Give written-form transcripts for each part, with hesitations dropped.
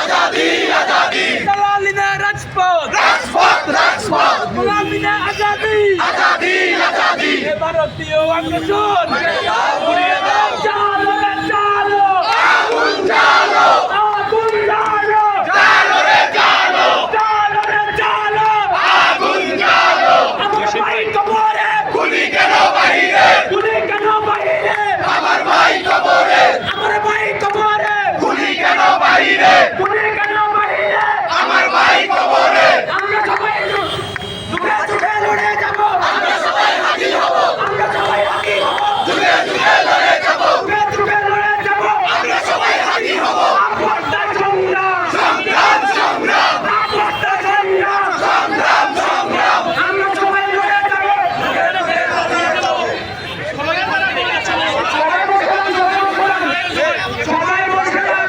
आजादी आजादी दलालीने राजपथ राजपथ राजपथ दलालीने आजादी आजादी आजादी ভারতীয় আগ্রাসন ঘুরিয়ে দাও চালো রে চালো আগুন জ্বালো আগুন জ্বালো জ্বালো রে জ্বালো চালো রে চালো আগুন জ্বালো আমার ভাই কবরে গুলি কেন বাহিরে গুলি কেন বাহিরে আমার ভাই কবরে আমার ভাই কবরে গুলি কেন বাহিরে গুলি কেন বাহিরে আমার ভাই কবরে আমরা সবাই দুগে দুগে লড়ে যাব আমরা সবাই হাজির হব আমরা সবাই হাজির হব যুগে যুগে লড়ে যাব দুগে দুগে লড়ে যাব আমরা সবাই হাজির হব আপত্তা সংগ্রাম সংগ্রাম সংগ্রাম আপত্তা সংগ্রাম সংগ্রাম সংগ্রাম আমরা সবাই লড়ে যাব সবাই বলছিলাম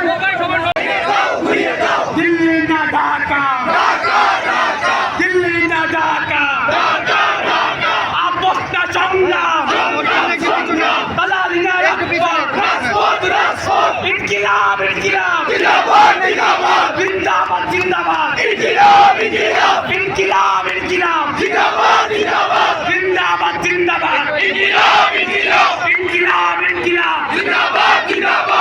ঘুরিয়ে দাও দিল্লি না ঢাকা ঢাকা ঢাকা দিল্লি না ঢাকা ঢাকা ঢাকা আপত্তা সংগ্রাম সংগ্রাম দলালি না রাজপথ রাজপথ রাজপথ ইনকিলাব ইনকিলাব জিন্দাবাদ জিন্দাবাদ জিন্দাবাদ জিন্দাবাদ ইনকিলাব ইনকিলাব ইনকিলাব ইনকিলাব জিন্দাবাদ জিন্দাবাদ জিন্দাবাদ জিন্দাবাদ ইনকিলাব ইনকিলাব ইনকিলাব ইনকিলাব জিন্দাবাদ জিন্দাবাদ